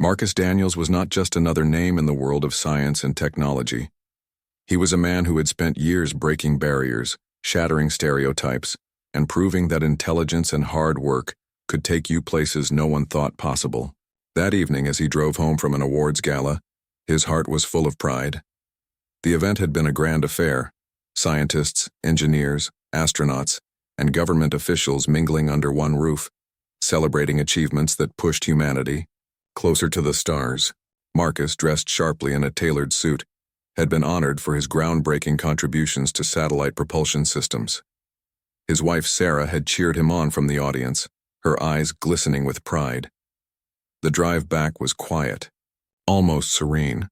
Marcus Daniels was not just another name in the world of science and technology. He was a man who had spent years breaking barriers, shattering stereotypes, and proving that intelligence and hard work could take you places no one thought possible. That evening, as he drove home from an awards gala, his heart was full of pride. The event had been a grand affair, scientists, engineers, astronauts, and government officials mingling under one roof, celebrating achievements that pushed humanity closer to the stars. Marcus, dressed sharply in a tailored suit, had been honored for his groundbreaking contributions to satellite propulsion systems. His wife Sarah had cheered him on from the audience, her eyes glistening with pride. The drive back was quiet, almost serene.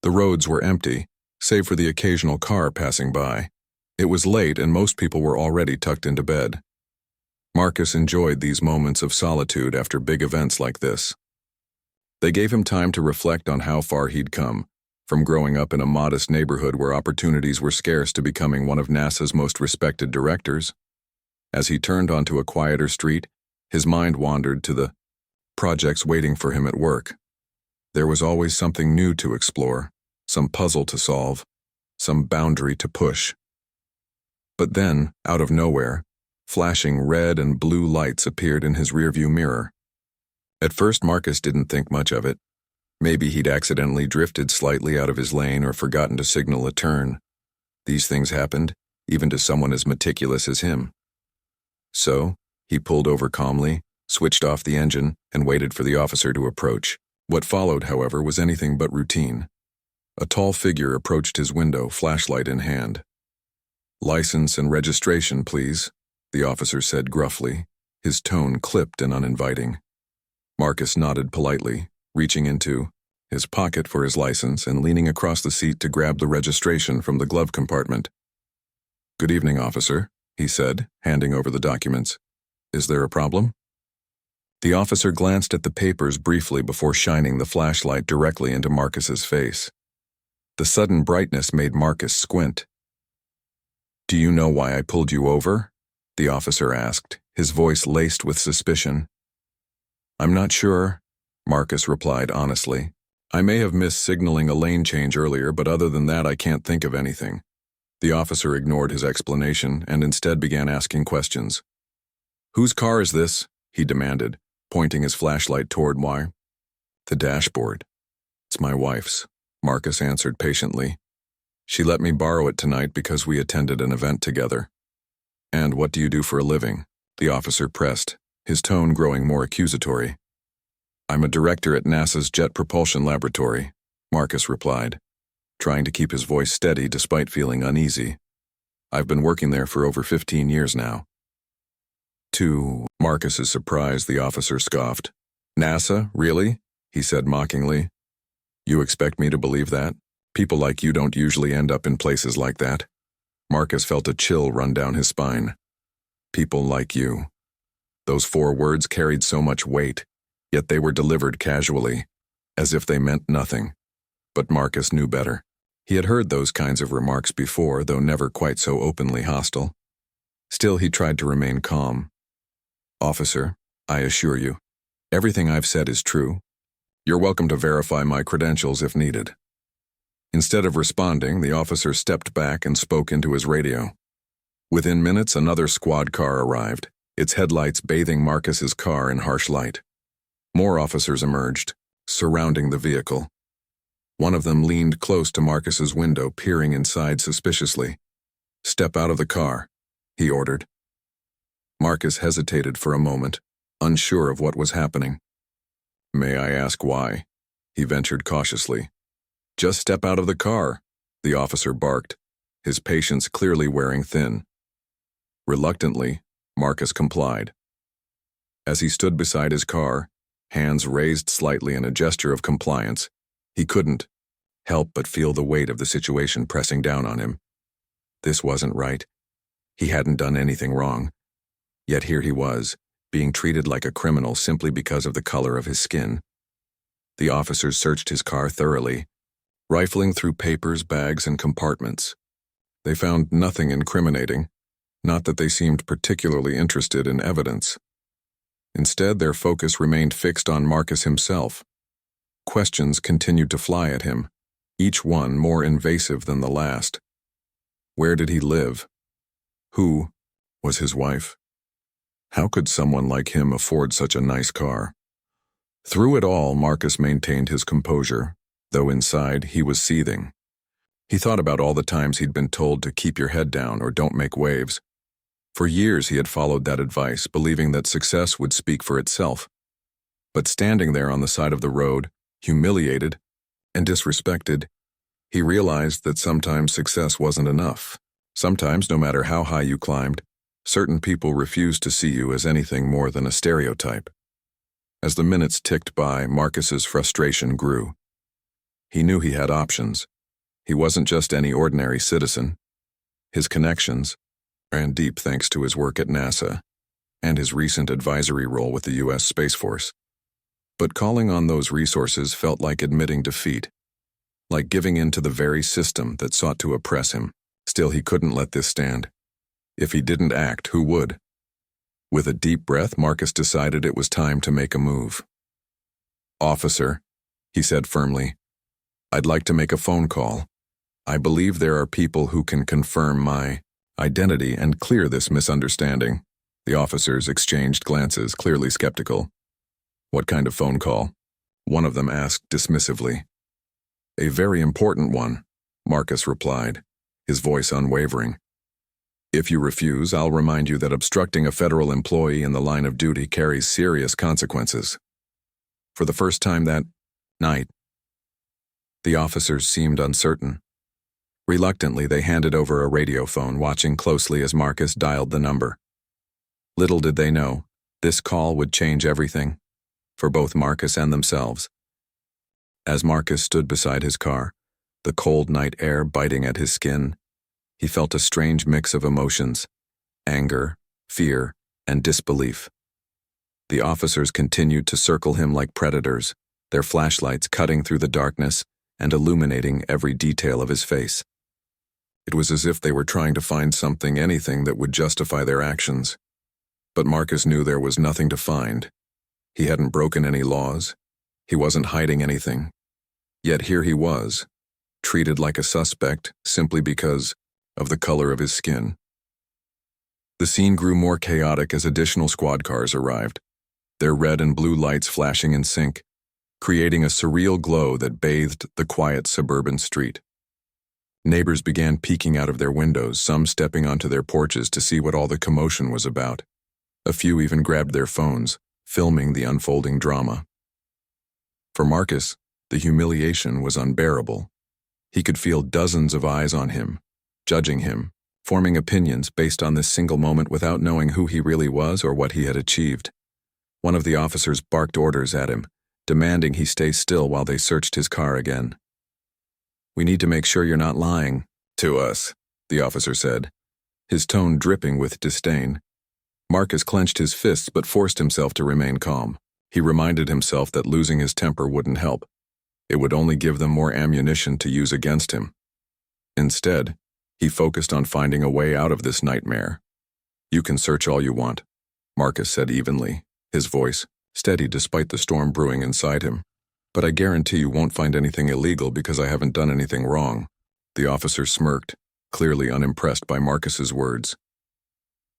The roads were empty, save for the occasional car passing by. It was late and most people were already tucked into bed. Marcus enjoyed these moments of solitude after big events like this. They gave him time to reflect on how far he'd come, from growing up in a modest neighborhood where opportunities were scarce to becoming one of NASA's most respected directors. As he turned onto a quieter street, his mind wandered to the projects waiting for him at work. There was always something new to explore, some puzzle to solve, some boundary to push. But then, out of nowhere, flashing red and blue lights appeared in his rearview mirror. At first, Marcus didn't think much of it. Maybe he'd accidentally drifted slightly out of his lane or forgotten to signal a turn. These things happened, even to someone as meticulous as him. So, he pulled over calmly, switched off the engine, and waited for the officer to approach. What followed, however, was anything but routine. A tall figure approached his window, flashlight in hand. "License and registration, please," the officer said gruffly, his tone clipped and uninviting. Marcus nodded politely, reaching into his pocket for his license and leaning across the seat to grab the registration from the glove compartment. "Good evening, officer," he said, handing over the documents. "Is there a problem?" The officer glanced at the papers briefly before shining the flashlight directly into Marcus's face. The sudden brightness made Marcus squint. "Do you know why I pulled you over?" the officer asked, his voice laced with suspicion. "I'm not sure," Marcus replied honestly. "I may have missed signaling a lane change earlier, but other than that I can't think of anything." The officer ignored his explanation and instead began asking questions. "Whose car is this?" he demanded, pointing his flashlight toward Y. "The dashboard. It's my wife's," Marcus answered patiently. "She let me borrow it tonight because we attended an event together." "And what do you do for a living?" the officer pressed, his tone growing more accusatory. "I'm a director at NASA's Jet Propulsion Laboratory," Marcus replied, trying to keep his voice steady despite feeling uneasy. "I've been working there for over 15 years now." To Marcus's surprise, the officer scoffed. "NASA, really?" he said mockingly. "You expect me to believe that? People like you don't usually end up in places like that." Marcus felt a chill run down his spine. "People like you." Those 4 words carried so much weight, yet they were delivered casually, as if they meant nothing. But Marcus knew better. He had heard those kinds of remarks before, though never quite so openly hostile. Still, he tried to remain calm. "Officer, I assure you, everything I've said is true. You're welcome to verify my credentials if needed." Instead of responding, the officer stepped back and spoke into his radio. Within minutes, another squad car arrived, its headlights bathing Marcus's car in harsh light. More officers emerged, surrounding the vehicle. One of them leaned close to Marcus's window, peering inside suspiciously. "Step out of the car," he ordered. Marcus hesitated for a moment, unsure of what was happening. "May I ask why?" he ventured cautiously. "Just step out of the car," the officer barked, his patience clearly wearing thin. Reluctantly, Marcus complied. As he stood beside his car, hands raised slightly in a gesture of compliance, he couldn't help but feel the weight of the situation pressing down on him. This wasn't right. He hadn't done anything wrong. Yet here he was, being treated like a criminal simply because of the color of his skin. The officers searched his car thoroughly, rifling through papers, bags, and compartments. They found nothing incriminating, not that they seemed particularly interested in evidence. Instead, their focus remained fixed on Marcus himself. Questions continued to fly at him, each one more invasive than the last. Where did he live? Who was his wife? How could someone like him afford such a nice car? Through it all, Marcus maintained his composure, though inside he was seething. He thought about all the times he'd been told to keep your head down or don't make waves. For years he had followed that advice, believing that success would speak for itself. But standing there on the side of the road, humiliated and disrespected, he realized that sometimes success wasn't enough. Sometimes, no matter how high you climbed, certain people refused to see you as anything more than a stereotype. As the minutes ticked by, Marcus's frustration grew. He knew he had options. He wasn't just any ordinary citizen. His connections ran deep thanks to his work at NASA and his recent advisory role with the U.S. Space Force. But calling on those resources felt like admitting defeat, like giving in to the very system that sought to oppress him. Still, he couldn't let this stand. If he didn't act, who would? With a deep breath, Marcus decided it was time to make a move. "Officer," he said firmly, "I'd like to make a phone call. I believe there are people who can confirm my identity and clear this misunderstanding." The officers exchanged glances, clearly skeptical. "What kind of phone call?" one of them asked dismissively. "A very important one," Marcus replied, his voice unwavering. "If you refuse, I'll remind you that obstructing a federal employee in the line of duty carries serious consequences." For the first time that night, the officers seemed uncertain. Reluctantly, they handed over a radio phone, watching closely as Marcus dialed the number. Little did they know, this call would change everything, for both Marcus and themselves. As Marcus stood beside his car, the cold night air biting at his skin, he felt a strange mix of emotions: anger, fear, and disbelief. The officers continued to circle him like predators, their flashlights cutting through the darkness and illuminating every detail of his face. It was as if they were trying to find something, anything that would justify their actions. But Marcus knew there was nothing to find. He hadn't broken any laws. He wasn't hiding anything. Yet here he was, treated like a suspect simply because of the color of his skin. The scene grew more chaotic as additional squad cars arrived, their red and blue lights flashing in sync, creating a surreal glow that bathed the quiet suburban street. Neighbors began peeking out of their windows, some stepping onto their porches to see what all the commotion was about. A few even grabbed their phones, filming the unfolding drama. For Marcus, the humiliation was unbearable. He could feel dozens of eyes on him, judging him, forming opinions based on this single moment without knowing who he really was or what he had achieved. One of the officers barked orders at him, demanding he stay still while they searched his car again. "We need to make sure you're not lying to us," the officer said, his tone dripping with disdain. Marcus clenched his fists but forced himself to remain calm. He reminded himself that losing his temper wouldn't help. It would only give them more ammunition to use against him. Instead, he focused on finding a way out of this nightmare. "You can search all you want," Marcus said evenly, his voice steady despite the storm brewing inside him. "But I guarantee you won't find anything illegal because I haven't done anything wrong." The officer smirked, clearly unimpressed by Marcus's words.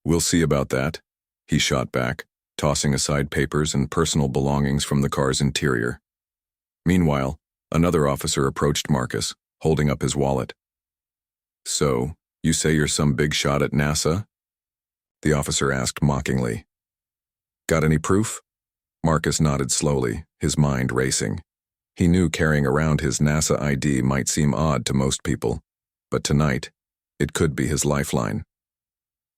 "We'll see about that," he shot back, tossing aside papers and personal belongings from the car's interior. Meanwhile, another officer approached Marcus, holding up his wallet. "So, you say you're some big shot at NASA?" the officer asked mockingly. "Got any proof?" Marcus nodded slowly, his mind racing. He knew carrying around his NASA ID might seem odd to most people, but tonight, it could be his lifeline.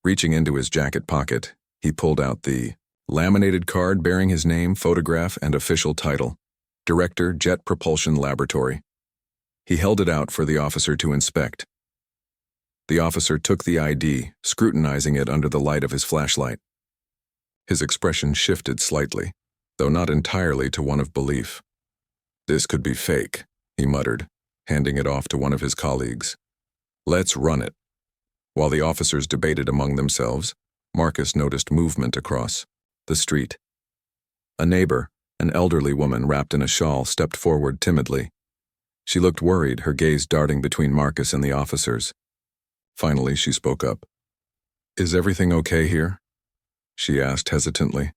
Reaching into his jacket pocket, he pulled out the laminated card bearing his name, photograph, and official title, Director, Jet Propulsion Laboratory. He held it out for the officer to inspect. The officer took the ID, scrutinizing it under the light of his flashlight. His expression shifted slightly, though not entirely to one of belief. "This could be fake," he muttered, handing it off to one of his colleagues. "Let's run it." While the officers debated among themselves, Marcus noticed movement across the street. A neighbor, An elderly woman wrapped in a shawl stepped forward timidly. She looked worried, her gaze darting between Marcus and the officers. Finally, she spoke up. "Is everything okay here?" she asked hesitantly.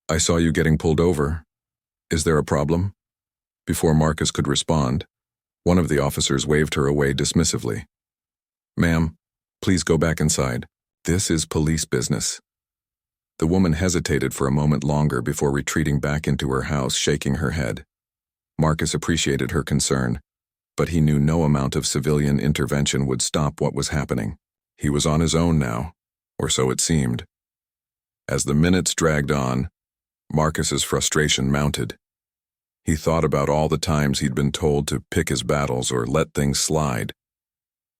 "I saw you getting pulled over. Is there a problem?" Before Marcus could respond, one of the officers waved her away dismissively. "Ma'am, please go back inside. This is police business." The woman hesitated for a moment longer before retreating back into her house, shaking her head. Marcus appreciated her concern, but he knew no amount of civilian intervention would stop what was happening. He was on his own now, or so it seemed. As the minutes dragged on, Marcus's frustration mounted. He thought about all the times he'd been told to pick his battles or let things slide.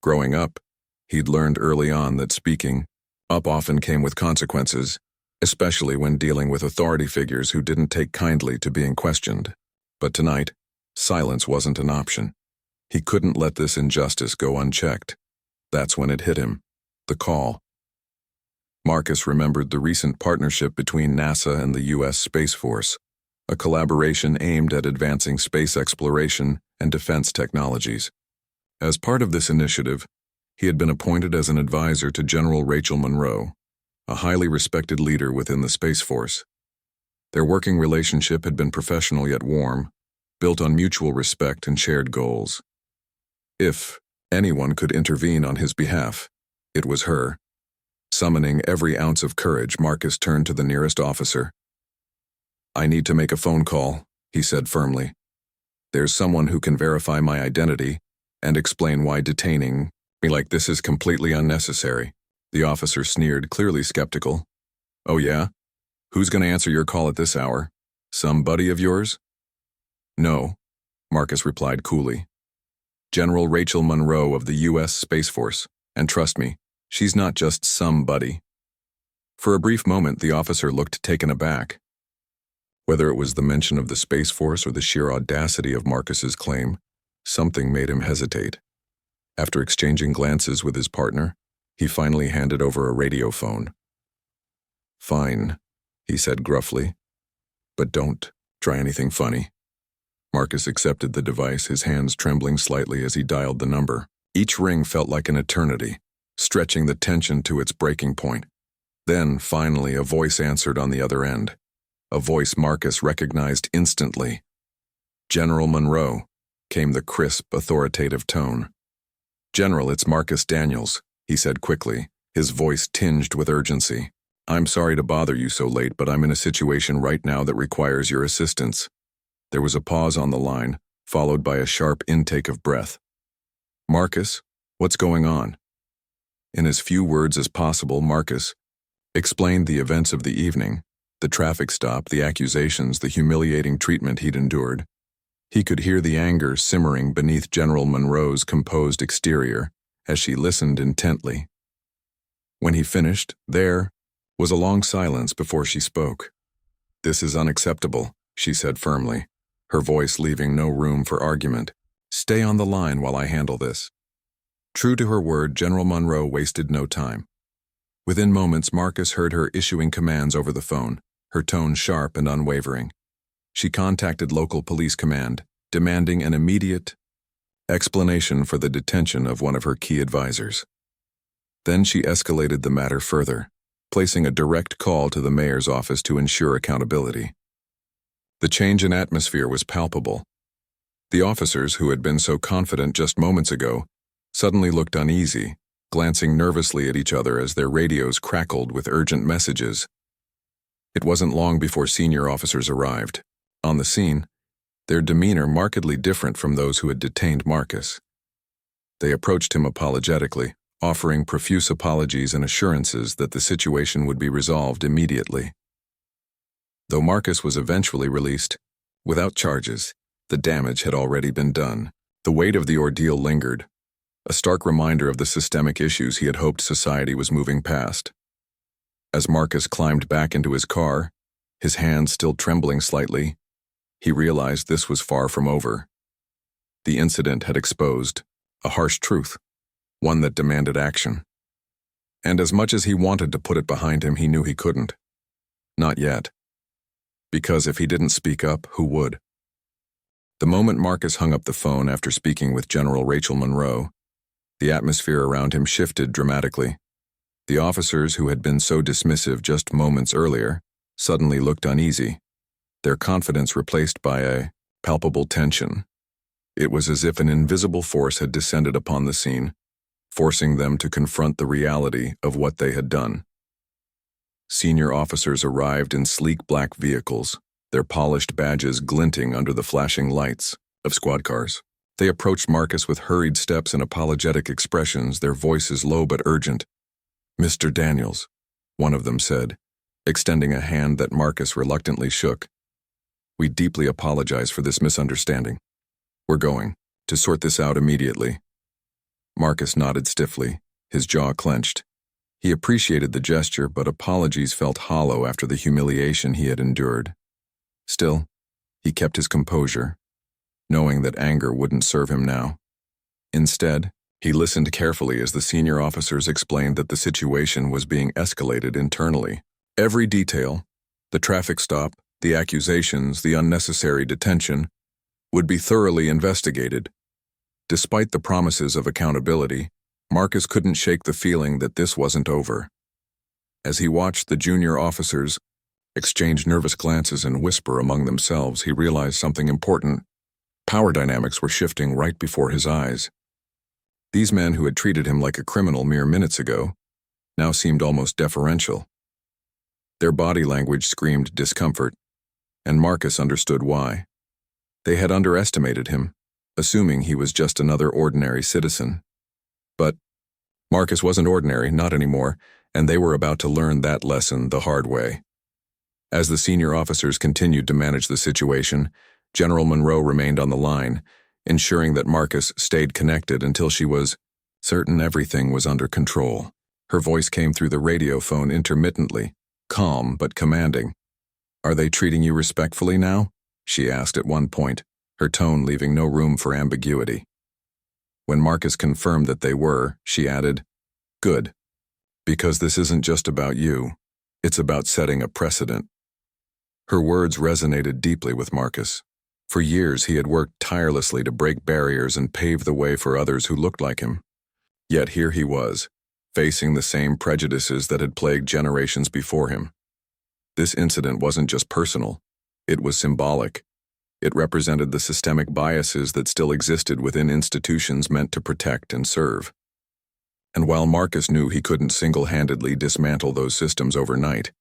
Growing up, he'd learned early on that speaking up often came with consequences, especially when dealing with authority figures who didn't take kindly to being questioned. But tonight, silence wasn't an option. He couldn't let this injustice go unchecked. That's when it hit him. The call. Marcus remembered the recent partnership between NASA and the U.S. Space Force, a collaboration aimed at advancing space exploration and defense technologies. As part of this initiative, he had been appointed as an advisor to General Rachel Monroe, a highly respected leader within the Space Force. Their working relationship had been professional yet warm, built on mutual respect and shared goals. If anyone could intervene on his behalf, it was her. Summoning every ounce of courage, Marcus turned to the nearest officer. "I need to make a phone call," he said firmly. "There's someone who can verify my identity and explain why detaining me like this is completely unnecessary." The officer sneered, clearly skeptical. "Oh yeah? Who's going to answer your call at this hour? Some buddy of yours?" "No," Marcus replied coolly. "General Rachel Monroe of the U.S. Space Force, and trust me, she's not just some buddy." For a brief moment, the officer looked taken aback. Whether it was the mention of the Space Force or the sheer audacity of Marcus's claim, something made him hesitate. After exchanging glances with his partner, he finally handed over a radio phone. "Fine," he said gruffly, "but don't try anything funny." Marcus accepted the device, his hands trembling slightly as he dialed the number. Each ring felt like an eternity, stretching the tension to its breaking point. Then, finally, a voice answered on the other end. A voice Marcus recognized instantly. "General Monroe," came the crisp, authoritative tone. "General, it's Marcus Daniels," he said quickly, his voice tinged with urgency. "I'm sorry to bother you so late, but I'm in a situation right now that requires your assistance." There was a pause on the line, followed by a sharp intake of breath. "Marcus, what's going on?" In as few words as possible, Marcus explained the events of the evening, the traffic stop, the accusations, the humiliating treatment he'd endured. He could hear the anger simmering beneath General Monroe's composed exterior as she listened intently. When he finished, there was a long silence before she spoke. "This is unacceptable," she said firmly, her voice leaving no room for argument. "Stay on the line while I handle this." True to her word, General Monroe wasted no time. Within moments, Marcus heard her issuing commands over the phone, her tone sharp and unwavering. She contacted local police command, demanding an immediate explanation for the detention of one of her key advisors. Then she escalated the matter further, placing a direct call to the mayor's office to ensure accountability. The change in atmosphere was palpable. The officers, who had been so confident just moments ago, suddenly looked uneasy, glancing nervously at each other as their radios crackled with urgent messages. It wasn't long before senior officers arrived. On the scene, their demeanor markedly different from those who had detained Marcus. They approached him apologetically, offering profuse apologies and assurances that the situation would be resolved immediately. Though Marcus was eventually released, without charges, the damage had already been done. The weight of the ordeal lingered, a stark reminder of the systemic issues he had hoped society was moving past. As Marcus climbed back into his car, his hands still trembling slightly, he realized this was far from over. The incident had exposed a harsh truth, one that demanded action. And as much as he wanted to put it behind him, he knew he couldn't. Not yet. because if he didn't speak up, who would? The moment Marcus hung up the phone after speaking with General Rachel Monroe, the atmosphere around him shifted dramatically. The officers who had been so dismissive just moments earlier suddenly looked uneasy, their confidence replaced by a palpable tension. It was as if an invisible force had descended upon the scene, forcing them to confront the reality of what they had done. Senior officers arrived in sleek black vehicles, their polished badges glinting under the flashing lights of squad cars. They approached Marcus with hurried steps and apologetic expressions, their voices low but urgent. "Mr. Daniels," one of them said, extending a hand that Marcus reluctantly shook. "We deeply apologize for this misunderstanding. We're going to sort this out immediately." Marcus nodded stiffly, his jaw clenched. He appreciated the gesture, but apologies felt hollow after the humiliation he had endured. Still, he kept his composure, knowing that anger wouldn't serve him now. Instead, he listened carefully as the senior officers explained that the situation was being escalated internally. Every detail, the traffic stop, the accusations, the unnecessary detention, would be thoroughly investigated. Despite the promises of accountability, Marcus couldn't shake the feeling that this wasn't over. As he watched the junior officers exchange nervous glances and whisper among themselves, he realized something important. Power dynamics were shifting right before his eyes. These men who had treated him like a criminal mere minutes ago now seemed almost deferential. Their body language screamed discomfort, and Marcus understood why. They had underestimated him, assuming he was just another ordinary citizen. But Marcus wasn't ordinary, not anymore, and they were about to learn that lesson the hard way. As the senior officers continued to manage the situation, General Monroe remained on the line, ensuring that Marcus stayed connected until she was certain everything was under control. Her voice came through the radio phone intermittently, calm but commanding. "Are they treating you respectfully now?" she asked at one point, her tone leaving no room for ambiguity. When Marcus confirmed that they were, she added, "Good. Because this isn't just about you. It's about setting a precedent." Her words resonated deeply with Marcus. For years he had worked tirelessly to break barriers and pave the way for others who looked like him. Yet here he was, facing the same prejudices that had plagued generations before him. This incident wasn't just personal, it was symbolic. It represented the systemic biases that still existed within institutions meant to protect and serve. And while Marcus knew he couldn't single-handedly dismantle those systems overnight,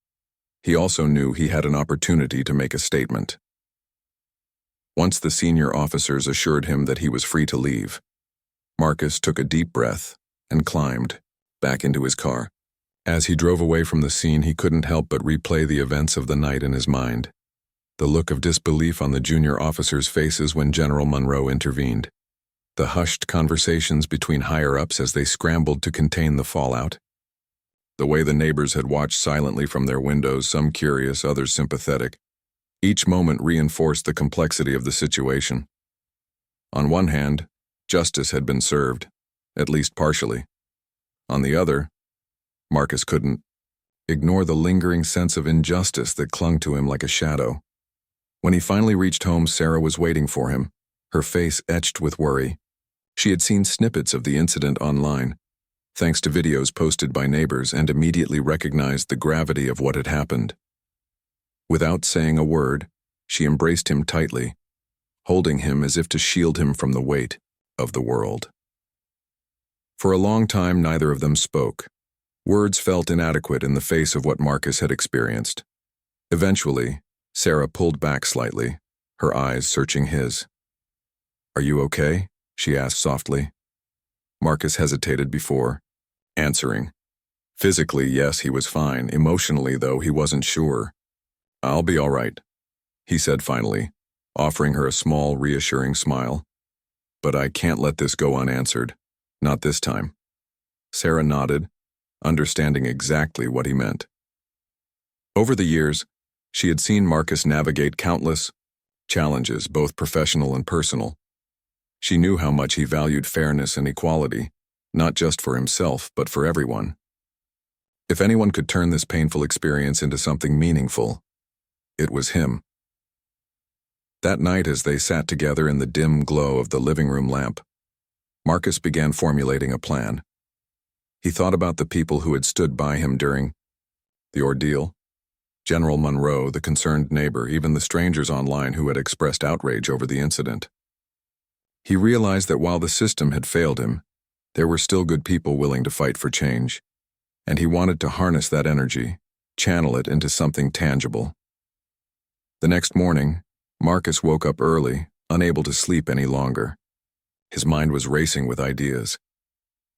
he also knew he had an opportunity to make a statement. Once the senior officers assured him that he was free to leave, Marcus took a deep breath and climbed back into his car. As he drove away from the scene, he couldn't help but replay the events of the night in his mind. The look of disbelief on the junior officers' faces when General Monroe intervened. The hushed conversations between higher-ups as they scrambled to contain the fallout. The way the neighbors had watched silently from their windows, some curious, others sympathetic. Each moment reinforced the complexity of the situation. On one hand, justice had been served, at least partially. On the other, Marcus couldn't ignore the lingering sense of injustice that clung to him like a shadow. When he finally reached home, Sarah was waiting for him, her face etched with worry. She had seen snippets of the incident online, thanks to videos posted by neighbors, and immediately recognized the gravity of what had happened. Without saying a word, she embraced him tightly, holding him as if to shield him from the weight of the world. For a long time, neither of them spoke. Words felt inadequate in the face of what Marcus had experienced. Eventually, Sarah pulled back slightly, her eyes searching his. "Are you okay?" she asked softly. Marcus hesitated before answering. Physically, yes, he was fine. Emotionally, though, he wasn't sure. "I'll be all right," he said finally, offering her a small, reassuring smile. "But I can't let this go unanswered. Not this time." Sarah nodded, understanding exactly what he meant. Over the years, she had seen Marcus navigate countless challenges, both professional and personal. She knew how much he valued fairness and equality, not just for himself, but for everyone. If anyone could turn this painful experience into something meaningful, It was him. That night, as they sat together in the dim glow of the living room lamp, Marcus began formulating a plan. He thought about the people who had stood by him during the ordeal. General Monroe, the concerned neighbor, even the strangers online who had expressed outrage over the incident. He realized that while the system had failed him, there were still good people willing to fight for change, and he wanted to harness that energy, channel it into something tangible. The next morning, Marcus woke up early, unable to sleep any longer. His mind was racing with ideas.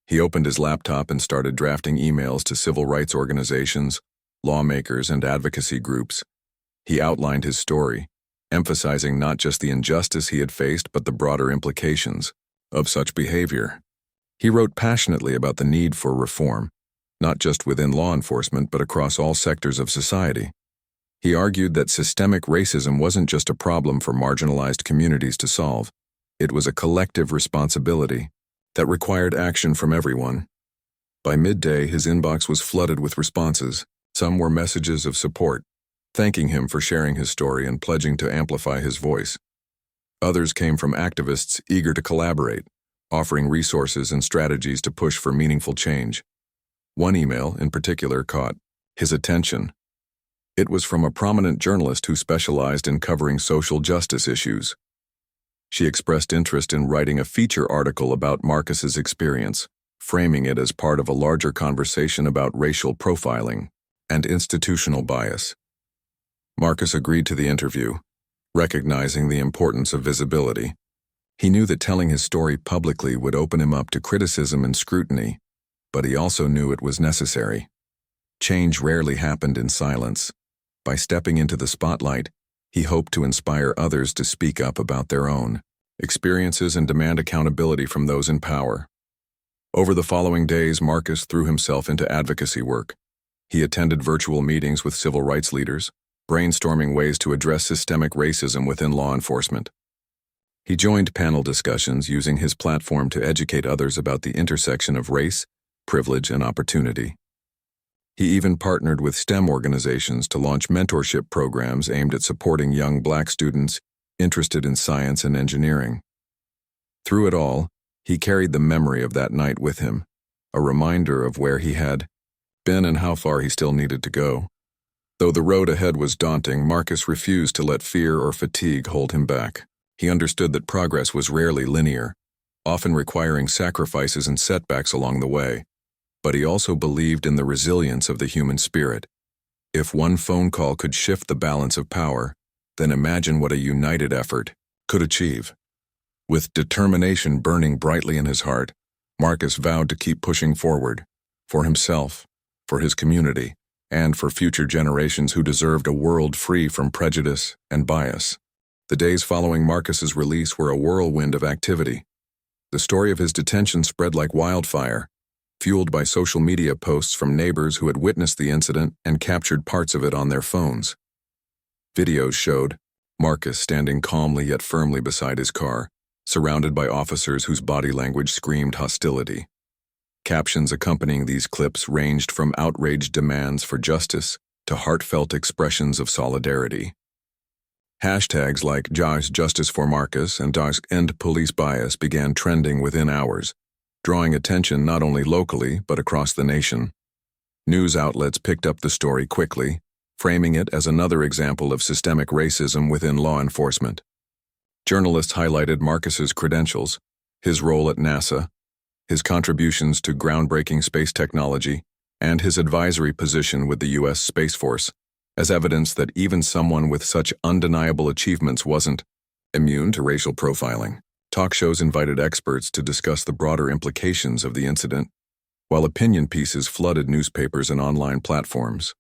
He opened his laptop and started drafting emails to civil rights organizations, lawmakers, and advocacy groups. He outlined his story, emphasizing not just the injustice he had faced but the broader implications of such behavior. He wrote passionately about the need for reform, not just within law enforcement but across all sectors of society. He argued that systemic racism wasn't just a problem for marginalized communities to solve. It was a collective responsibility that required action from everyone. By midday, his inbox was flooded with responses. Some were messages of support, thanking him for sharing his story and pledging to amplify his voice. Others came from activists eager to collaborate, offering resources and strategies to push for meaningful change. One email, in particular, caught his attention. It was from a prominent journalist who specialized in covering social justice issues. She expressed interest in writing a feature article about Marcus's experience, framing it as part of a larger conversation about racial profiling and institutional bias. Marcus agreed to the interview, recognizing the importance of visibility. He knew that telling his story publicly would open him up to criticism and scrutiny, but he also knew it was necessary. Change rarely happened in silence. By stepping into the spotlight, he hoped to inspire others to speak up about their own experiences and demand accountability from those in power. Over the following days, Marcus threw himself into advocacy work. He attended virtual meetings with civil rights leaders, brainstorming ways to address systemic racism within law enforcement. He joined panel discussions, using his platform to educate others about the intersection of race, privilege, and opportunity. He even partnered with STEM organizations to launch mentorship programs aimed at supporting young Black students interested in science and engineering. Through it all, he carried the memory of that night with him, a reminder of where he had been and how far he still needed to go. Though the road ahead was daunting, Marcus refused to let fear or fatigue hold him back. He understood that progress was rarely linear, often requiring sacrifices and setbacks along the way. But he also believed in the resilience of the human spirit. If one phone call could shift the balance of power, then imagine what a united effort could achieve. With determination burning brightly in his heart, Marcus vowed to keep pushing forward, for himself, for his community, and for future generations who deserved a world free from prejudice and bias. The days following Marcus's release were a whirlwind of activity. The story of his detention spread like wildfire, fueled by social media posts from neighbors who had witnessed the incident and captured parts of it on their phones. Videos showed Marcus standing calmly yet firmly beside his car, surrounded by officers whose body language screamed hostility. Captions accompanying these clips ranged from outraged demands for justice to heartfelt expressions of solidarity. Hashtags like #Justice for Marcus and #End Police Bias began trending within hours, drawing attention not only locally but across the nation. News outlets picked up the story quickly, framing it as another example of systemic racism within law enforcement. Journalists highlighted Marcus's credentials, his role at NASA, his contributions to groundbreaking space technology, and his advisory position with the U.S. Space Force, as evidence that even someone with such undeniable achievements wasn't immune to racial profiling. Talk shows invited experts to discuss the broader implications of the incident, while opinion pieces flooded newspapers and online platforms.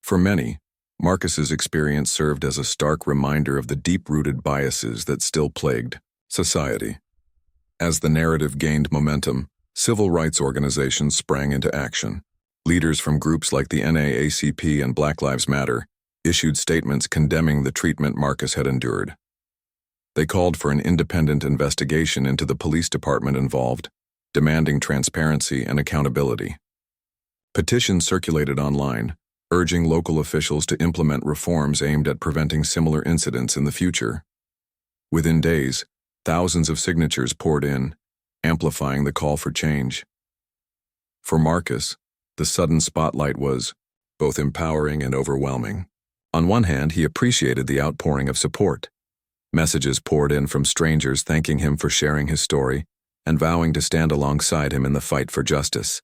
For many, Marcus's experience served as a stark reminder of the deep-rooted biases that still plagued society. As the narrative gained momentum, civil rights organizations sprang into action. Leaders from groups like the NAACP and Black Lives Matter issued statements condemning the treatment Marcus had endured. They called for an independent investigation into the police department involved, demanding transparency and accountability. Petitions circulated online, urging local officials to implement reforms aimed at preventing similar incidents in the future. Within days, thousands of signatures poured in, amplifying the call for change. For Marcus, the sudden spotlight was both empowering and overwhelming. On one hand, he appreciated the outpouring of support. Messages poured in from strangers thanking him for sharing his story and vowing to stand alongside him in the fight for justice.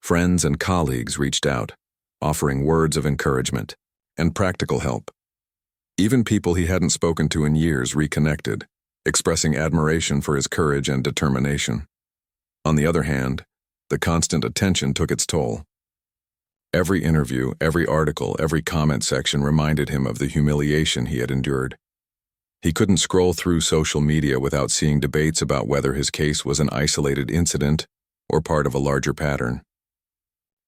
Friends and colleagues reached out, offering words of encouragement and practical help. Even people he hadn't spoken to in years reconnected, expressing admiration for his courage and determination. On the other hand, the constant attention took its toll. Every interview, every article, every comment section reminded him of the humiliation he had endured. He couldn't scroll through social media without seeing debates about whether his case was an isolated incident or part of a larger pattern.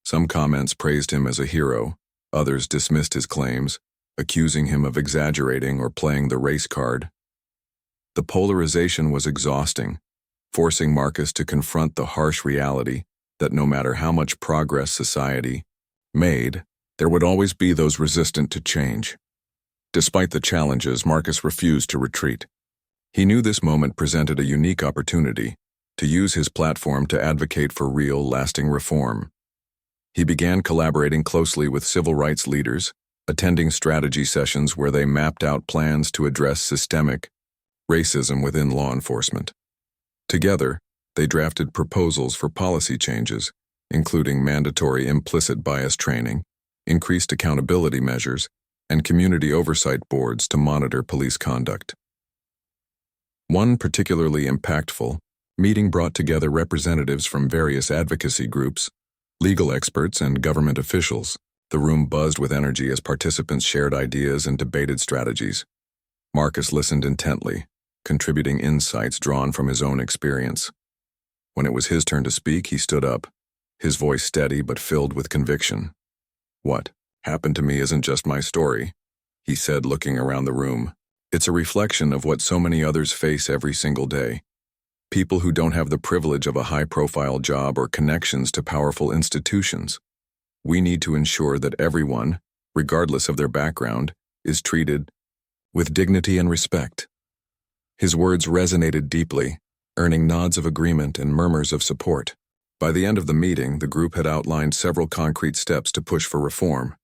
Some comments praised him as a hero, others dismissed his claims, accusing him of exaggerating or playing the race card. The polarization was exhausting, forcing Marcus to confront the harsh reality that no matter how much progress society made, there would always be those resistant to change. Despite the challenges, Marcus refused to retreat. He knew this moment presented a unique opportunity to use his platform to advocate for real, lasting reform. He began collaborating closely with civil rights leaders, attending strategy sessions where they mapped out plans to address systemic racism within law enforcement. Together, they drafted proposals for policy changes, including mandatory implicit bias training, increased accountability measures, and community oversight boards to monitor police conduct. One particularly impactful meeting brought together representatives from various advocacy groups, legal experts, and government officials. The room buzzed with energy as participants shared ideas and debated strategies. Marcus listened intently, contributing insights drawn from his own experience. When it was his turn to speak, he stood up, his voice steady but filled with conviction. "What happened to me isn't just my story," he said, looking around the room. "It's a reflection of what so many others face every single day. People who don't have the privilege of a high-profile job or connections to powerful institutions. We need to ensure that everyone, regardless of their background, is treated with dignity and respect." His words resonated deeply, earning nods of agreement and murmurs of support. By the end of the meeting, the group had outlined several concrete steps to push for reform,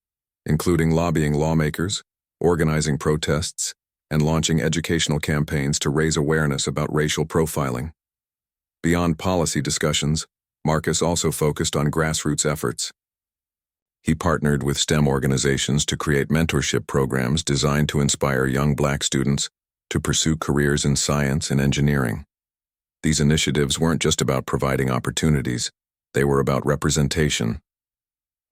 including lobbying lawmakers, organizing protests, and launching educational campaigns to raise awareness about racial profiling. Beyond policy discussions, Marcus also focused on grassroots efforts. He partnered with STEM organizations to create mentorship programs designed to inspire young Black students to pursue careers in science and engineering. These initiatives weren't just about providing opportunities, they were about representation.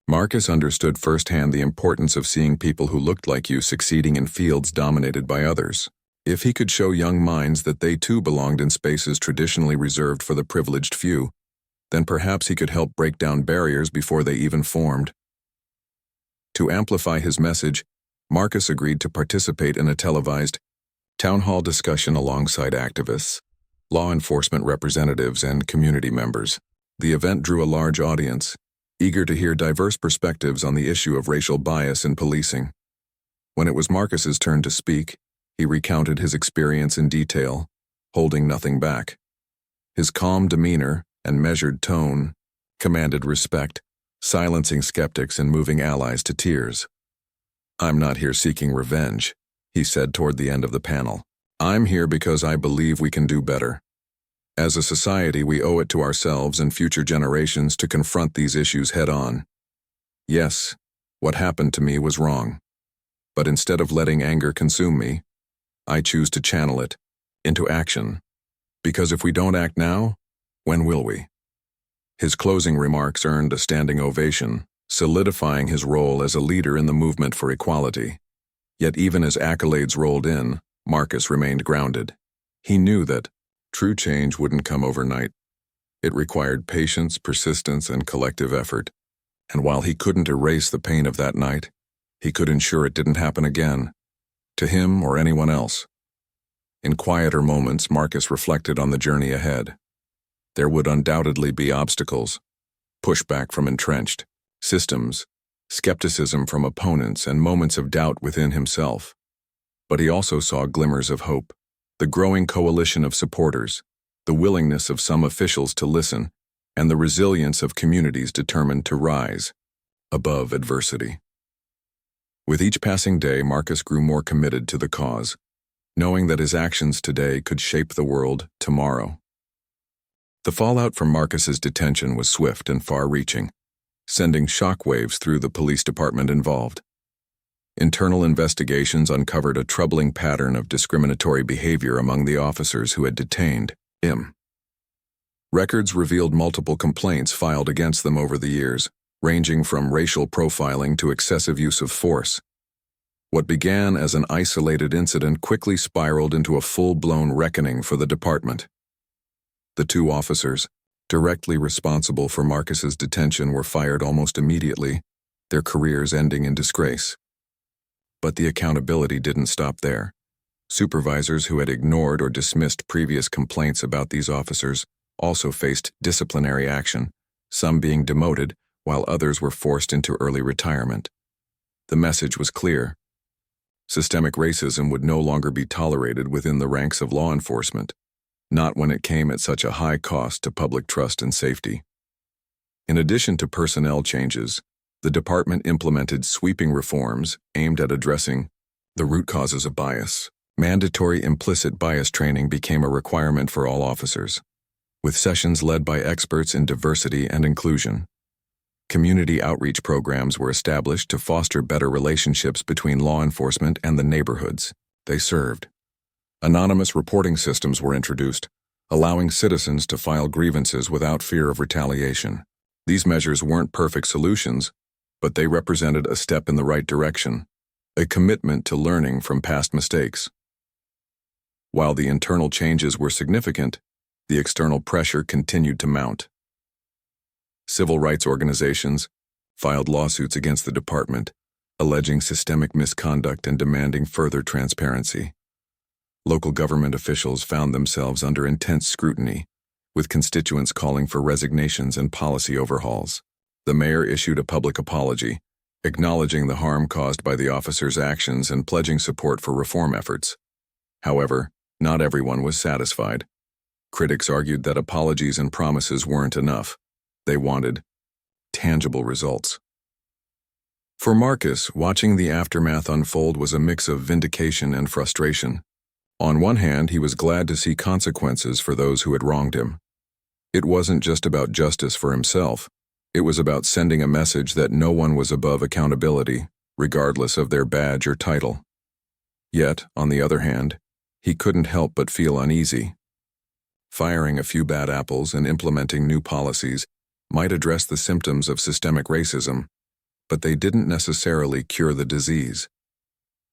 Marcus understood firsthand the importance of seeing people who looked like you succeeding in fields dominated by others. If he could show young minds that they too belonged in spaces traditionally reserved for the privileged few, then perhaps he could help break down barriers before they even formed. To amplify his message, Marcus agreed to participate in a televised town hall discussion alongside activists, law enforcement representatives, and community members. The event drew a large audience, eager to hear diverse perspectives on the issue of racial bias in policing. When it was Marcus's turn to speak, he recounted his experience in detail, holding nothing back. His calm demeanor and measured tone commanded respect, silencing skeptics and moving allies to tears. "I'm not here seeking revenge," he said toward the end of the panel. "I'm here because I believe we can do better. As a society, we owe it to ourselves and future generations to confront these issues head-on. Yes, what happened to me was wrong. But instead of letting anger consume me, I choose to channel it into action. Because if we don't act now, when will we?" His closing remarks earned a standing ovation, solidifying his role as a leader in the movement for equality. Yet even as accolades rolled in, Marcus remained grounded. He knew that true change wouldn't come overnight. It required patience, persistence, and collective effort. And while he couldn't erase the pain of that night, he could ensure it didn't happen again, to him or anyone else. In quieter moments, Marcus reflected on the journey ahead. There would undoubtedly be obstacles, pushback from entrenched systems, skepticism from opponents, and moments of doubt within himself. But he also saw glimmers of hope, the growing coalition of supporters, the willingness of some officials to listen, and the resilience of communities determined to rise above adversity. With each passing day, Marcus grew more committed to the cause, knowing that his actions today could shape the world tomorrow. The fallout from Marcus's detention was swift and far-reaching, sending shockwaves through the police department involved. Internal investigations uncovered a troubling pattern of discriminatory behavior among the officers who had detained him. Records revealed multiple complaints filed against them over the years, ranging from racial profiling to excessive use of force. What began as an isolated incident quickly spiraled into a full-blown reckoning for the department. The two officers, directly responsible for Marcus's detention, were fired almost immediately, their careers ending in disgrace. But the accountability didn't stop there. Supervisors who had ignored or dismissed previous complaints about these officers also faced disciplinary action, some being demoted, while others were forced into early retirement. The message was clear. Systemic racism would no longer be tolerated within the ranks of law enforcement, not when it came at such a high cost to public trust and safety. In addition to personnel changes, the department implemented sweeping reforms aimed at addressing the root causes of bias. Mandatory implicit bias training became a requirement for all officers, with sessions led by experts in diversity and inclusion. Community outreach programs were established to foster better relationships between law enforcement and the neighborhoods they served. Anonymous reporting systems were introduced, allowing citizens to file grievances without fear of retaliation. These measures weren't perfect solutions, but they represented a step in the right direction, a commitment to learning from past mistakes. While the internal changes were significant, the external pressure continued to mount. Civil rights organizations filed lawsuits against the department, alleging systemic misconduct and demanding further transparency. Local government officials found themselves under intense scrutiny, with constituents calling for resignations and policy overhauls. The mayor issued a public apology, acknowledging the harm caused by the officers' actions and pledging support for reform efforts. However, not everyone was satisfied. Critics argued that apologies and promises weren't enough. They wanted tangible results. For Marcus, watching the aftermath unfold was a mix of vindication and frustration. On one hand, he was glad to see consequences for those who had wronged him. It wasn't just about justice for himself. It was about sending a message that no one was above accountability, regardless of their badge or title. Yet, on the other hand, he couldn't help but feel uneasy. Firing a few bad apples and implementing new policies might address the symptoms of systemic racism, but they didn't necessarily cure the disease.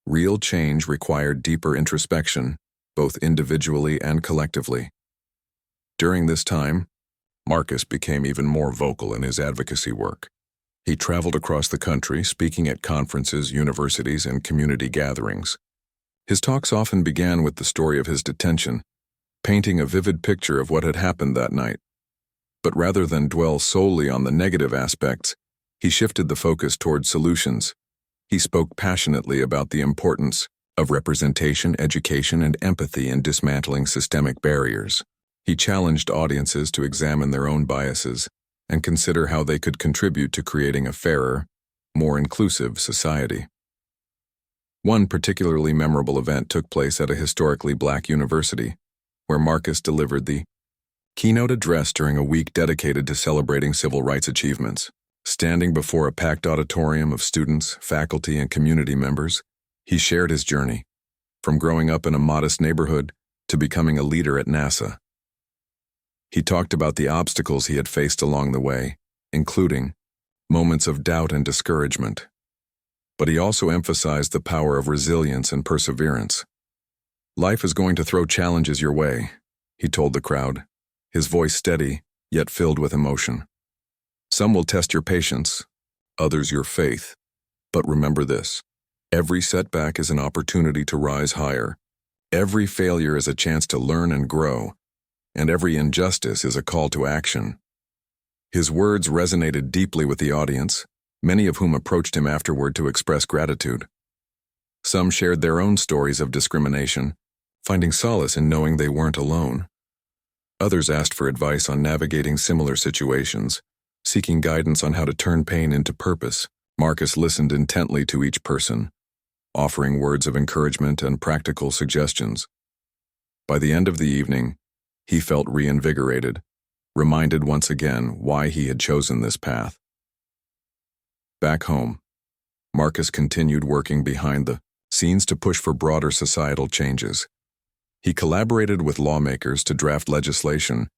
Real change required deeper introspection, both individually and collectively. During this time, Marcus became even more vocal in his advocacy work. He traveled across the country, speaking at conferences, universities, and community gatherings. His talks often began with the story of his detention, painting a vivid picture of what had happened that night. But rather than dwell solely on the negative aspects, he shifted the focus toward solutions. He spoke passionately about the importance of representation, education, and empathy in dismantling systemic barriers. He challenged audiences to examine their own biases and consider how they could contribute to creating a fairer, more inclusive society. One particularly memorable event took place at a historically Black university, where Marcus delivered the keynote address during a week dedicated to celebrating civil rights achievements. Standing before a packed auditorium of students, faculty, and community members, he shared his journey, from growing up in a modest neighborhood to becoming a leader at NASA. He talked about the obstacles he had faced along the way, including moments of doubt and discouragement. But he also emphasized the power of resilience and perseverance. "Life is going to throw challenges your way," he told the crowd, his voice steady, yet filled with emotion. "Some will test your patience, others your faith. But remember this: every setback is an opportunity to rise higher. Every failure is a chance to learn and grow, and every injustice is a call to action." His words resonated deeply with the audience, many of whom approached him afterward to express gratitude. Some shared their own stories of discrimination, finding solace in knowing they weren't alone. Others asked for advice on navigating similar situations, seeking guidance on how to turn pain into purpose. Marcus listened intently to each person, offering words of encouragement and practical suggestions. By the end of the evening, he felt reinvigorated, reminded once again why he had chosen this path. Back home, Marcus continued working behind the scenes to push for broader societal changes. He collaborated with lawmakers to draft legislation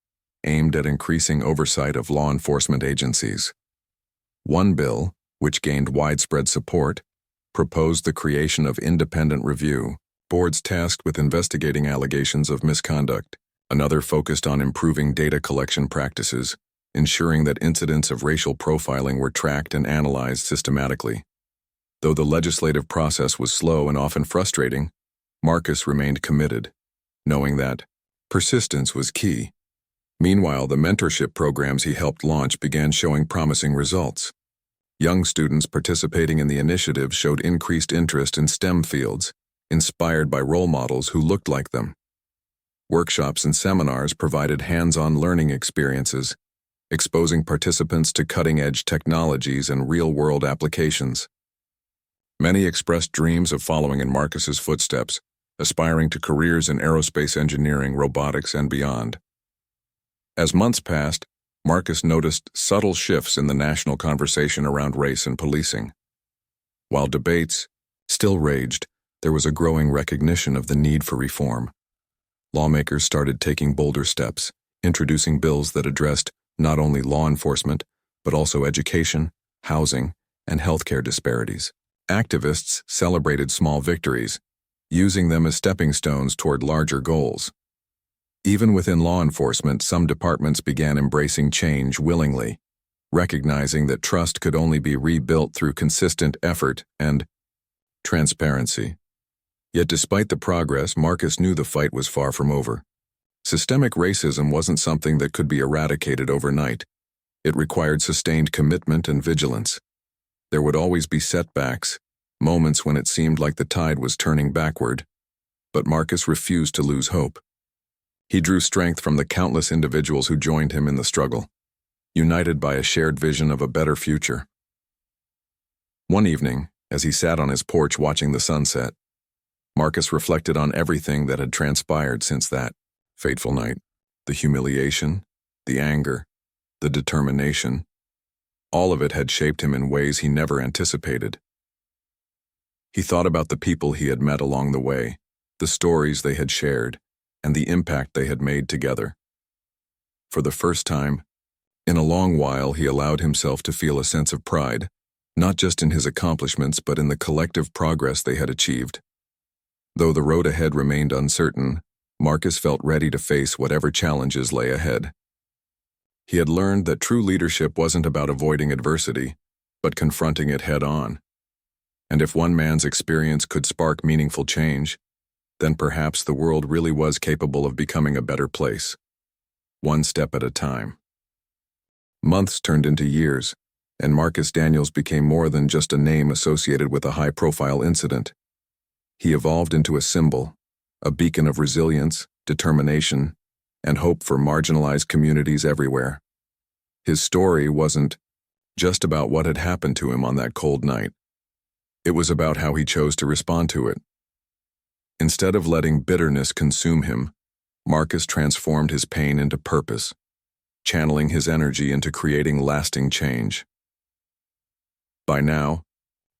aimed at increasing oversight of law enforcement agencies. One bill, which gained widespread support, proposed the creation of independent review boards tasked with investigating allegations of misconduct. Another focused on improving data collection practices, ensuring that incidents of racial profiling were tracked and analyzed systematically. Though the legislative process was slow and often frustrating, Marcus remained committed, knowing that persistence was key. Meanwhile, the mentorship programs he helped launch began showing promising results. Young students participating in the initiative showed increased interest in STEM fields, inspired by role models who looked like them. Workshops and seminars provided hands-on learning experiences, exposing participants to cutting-edge technologies and real-world applications. Many expressed dreams of following in Marcus's footsteps, aspiring to careers in aerospace engineering, robotics, and beyond. As months passed, Marcus noticed subtle shifts in the national conversation around race and policing. While debates still raged, there was a growing recognition of the need for reform. Lawmakers started taking bolder steps, introducing bills that addressed not only law enforcement, but also education, housing, and healthcare disparities. Activists celebrated small victories, using them as stepping stones toward larger goals. Even within law enforcement, some departments began embracing change willingly, recognizing that trust could only be rebuilt through consistent effort and transparency. Yet despite the progress, Marcus knew the fight was far from over. Systemic racism wasn't something that could be eradicated overnight. It required sustained commitment and vigilance. There would always be setbacks, moments when it seemed like the tide was turning backward, but Marcus refused to lose hope. He drew strength from the countless individuals who joined him in the struggle, united by a shared vision of a better future. One evening, as he sat on his porch watching the sunset, Marcus reflected on everything that had transpired since that fateful night. The humiliation, the anger, the determination. All of it had shaped him in ways he never anticipated. He thought about the people he had met along the way, the stories they had shared, and the impact they had made together. For the first time, in a long while, he allowed himself to feel a sense of pride, not just in his accomplishments but in the collective progress they had achieved. Though the road ahead remained uncertain, Marcus felt ready to face whatever challenges lay ahead. He had learned that true leadership wasn't about avoiding adversity, but confronting it head-on. And if one man's experience could spark meaningful change, then perhaps the world really was capable of becoming a better place, one step at a time. Months turned into years, and Marcus Daniels became more than just a name associated with a high-profile incident. He evolved into a symbol, a beacon of resilience, determination, and hope for marginalized communities everywhere. His story wasn't just about what had happened to him on that cold night. It was about how he chose to respond to it. Instead of letting bitterness consume him, Marcus transformed his pain into purpose, channeling his energy into creating lasting change. By now,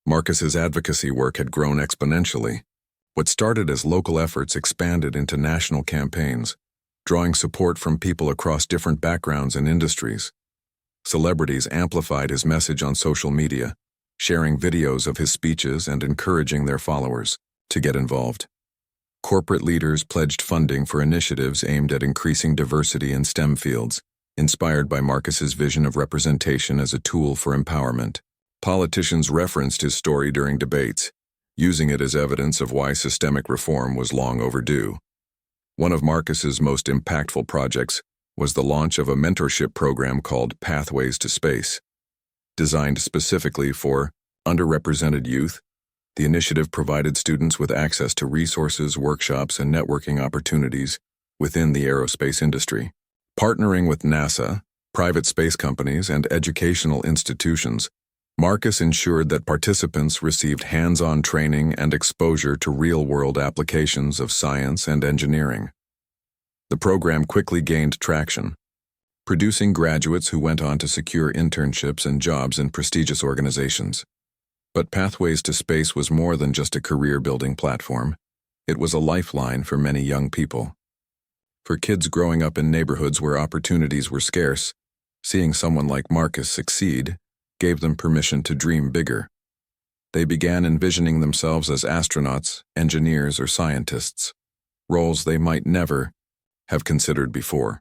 Marcus's advocacy work had grown exponentially. What started as local efforts expanded into national campaigns, drawing support from people across different backgrounds and industries. Celebrities amplified his message on social media, sharing videos of his speeches and encouraging their followers to get involved. Corporate leaders pledged funding for initiatives aimed at increasing diversity in STEM fields, inspired by Marcus's vision of representation as a tool for empowerment. Politicians referenced his story during debates, using it as evidence of why systemic reform was long overdue. One of Marcus's most impactful projects was the launch of a mentorship program called Pathways to Space. Designed specifically for underrepresented youth, the initiative provided students with access to resources, workshops, and networking opportunities within the aerospace industry. Partnering with NASA, private space companies, and educational institutions, Marcus ensured that participants received hands-on training and exposure to real-world applications of science and engineering. The program quickly gained traction, producing graduates who went on to secure internships and jobs in prestigious organizations. But Pathways to Space was more than just a career-building platform. It was a lifeline for many young people. For kids growing up in neighborhoods where opportunities were scarce, seeing someone like Marcus succeed gave them permission to dream bigger. They began envisioning themselves as astronauts, engineers, or scientists, roles they might never have considered before.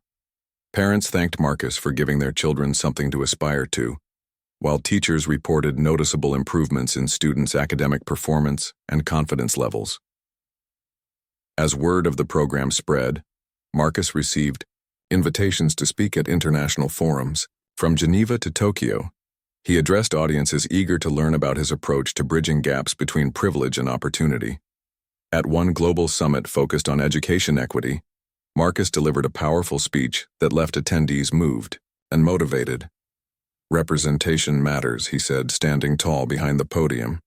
Parents thanked Marcus for giving their children something to aspire to, while teachers reported noticeable improvements in students' academic performance and confidence levels. As word of the program spread, Marcus received invitations to speak at international forums. From Geneva to Tokyo, he addressed audiences eager to learn about his approach to bridging gaps between privilege and opportunity. At one global summit focused on education equity, Marcus delivered a powerful speech that left attendees moved and motivated. "Representation matters," he said, standing tall behind the podium.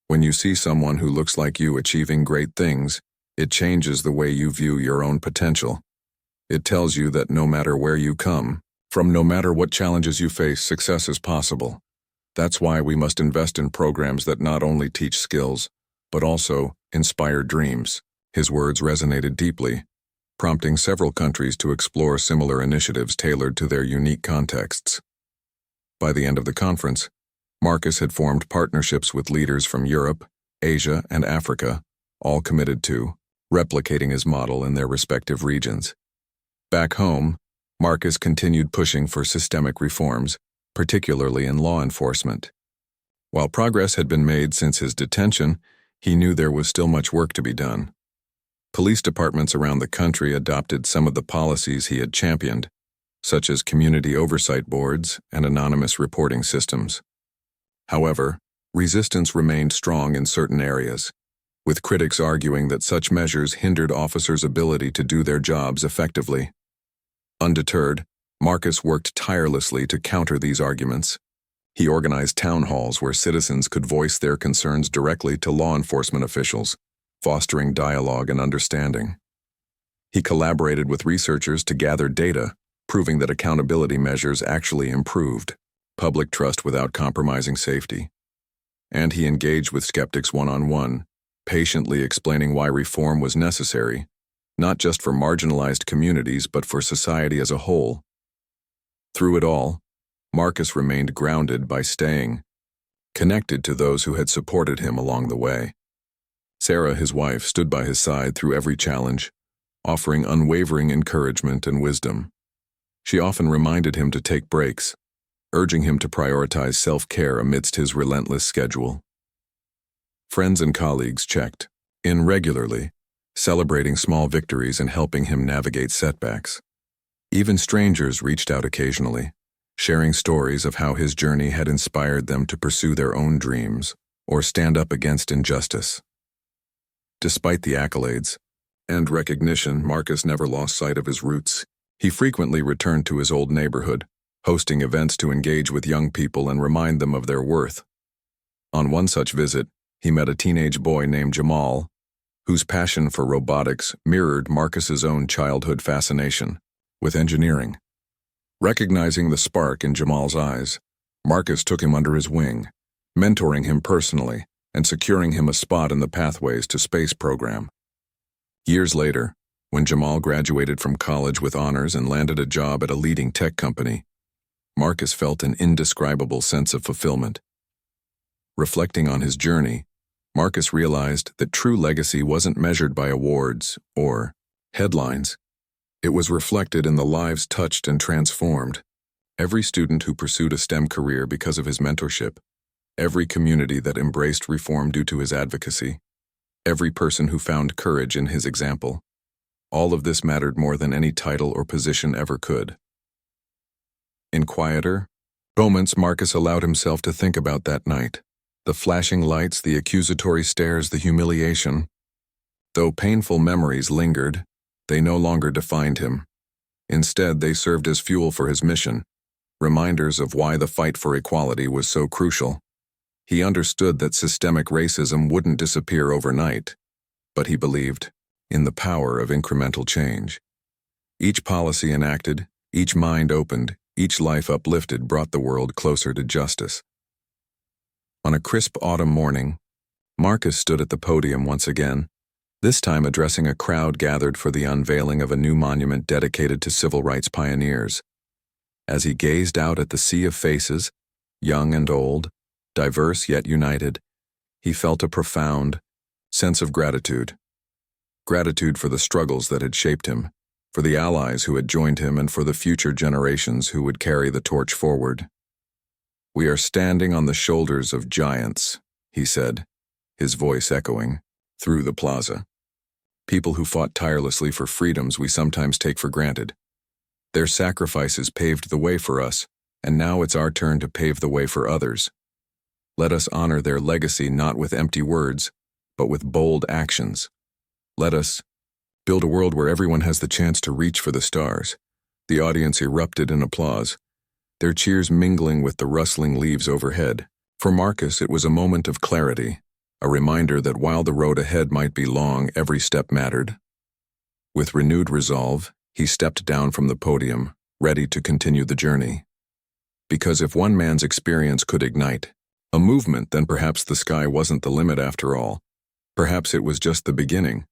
"When you see someone who looks like you achieving great things, it changes the way you view your own potential. It tells you that no matter where you come from, no matter what challenges you face, success is possible. That's why we must invest in programs that not only teach skills, but also inspire dreams." His words resonated deeply, prompting several countries to explore similar initiatives tailored to their unique contexts. By the end of the conference, Marcus had formed partnerships with leaders from Europe, Asia, and Africa, all committed to replicating his model in their respective regions. Back home, Marcus continued pushing for systemic reforms, particularly in law enforcement. While progress had been made since his detention, he knew there was still much work to be done. Police departments around the country adopted some of the policies he had championed, such as community oversight boards and anonymous reporting systems. However, resistance remained strong in certain areas, with critics arguing that such measures hindered officers' ability to do their jobs effectively. Undeterred, Marcus worked tirelessly to counter these arguments. He organized town halls where citizens could voice their concerns directly to law enforcement officials, fostering dialogue and understanding. He collaborated with researchers to gather data, proving that accountability measures actually improved public trust without compromising safety. And he engaged with skeptics one-on-one, patiently explaining why reform was necessary, not just for marginalized communities but for society as a whole. Through it all, Marcus remained grounded by staying connected to those who had supported him along the way. Sarah, his wife, stood by his side through every challenge, offering unwavering encouragement and wisdom. She often reminded him to take breaks, urging him to prioritize self-care amidst his relentless schedule. Friends and colleagues checked in regularly, celebrating small victories and helping him navigate setbacks. Even strangers reached out occasionally, sharing stories of how his journey had inspired them to pursue their own dreams or stand up against injustice. Despite the accolades and recognition, Marcus never lost sight of his roots. He frequently returned to his old neighborhood, hosting events to engage with young people and remind them of their worth. On one such visit, he met a teenage boy named Jamal, whose passion for robotics mirrored Marcus's own childhood fascination with engineering. Recognizing the spark in Jamal's eyes, Marcus took him under his wing, mentoring him personally and securing him a spot in the Pathways to Space program. Years later, when Jamal graduated from college with honors and landed a job at a leading tech company, Marcus felt an indescribable sense of fulfillment. Reflecting on his journey, Marcus realized that true legacy wasn't measured by awards or headlines. It was reflected in the lives touched and transformed. Every student who pursued a STEM career because of his mentorship, every community that embraced reform due to his advocacy, every person who found courage in his example, all of this mattered more than any title or position ever could. In quieter, Moments Marcus allowed himself to think about that night. The flashing lights, the accusatory stares, the humiliation. Though painful memories lingered, they no longer defined him. Instead, they served as fuel for his mission, reminders of why the fight for equality was so crucial. He understood that systemic racism wouldn't disappear overnight, but he believed in the power of incremental change. Each policy enacted, each mind opened, each life uplifted brought the world closer to justice. On a crisp autumn morning, Marcus stood at the podium once again, this time addressing a crowd gathered for the unveiling of a new monument dedicated to civil rights pioneers. As he gazed out at the sea of faces, young and old, diverse yet united, he felt a profound sense of gratitude. Gratitude for the struggles that had shaped him, for the allies who had joined him, and for the future generations who would carry the torch forward. "We are standing on the shoulders of giants," he said, his voice echoing through the plaza. "People who fought tirelessly for freedoms we sometimes take for granted. Their sacrifices paved the way for us, and now it's our turn to pave the way for others. Let us honor their legacy not with empty words, but with bold actions. Let us build a world where everyone has the chance to reach for the stars." The audience erupted in applause, their cheers mingling with the rustling leaves overhead. For Marcus, it was a moment of clarity, a reminder that while the road ahead might be long, every step mattered. With renewed resolve, he stepped down from the podium, ready to continue the journey. Because if one man's experience could ignite a movement, then perhaps the sky wasn't the limit after all. Perhaps it was just the beginning.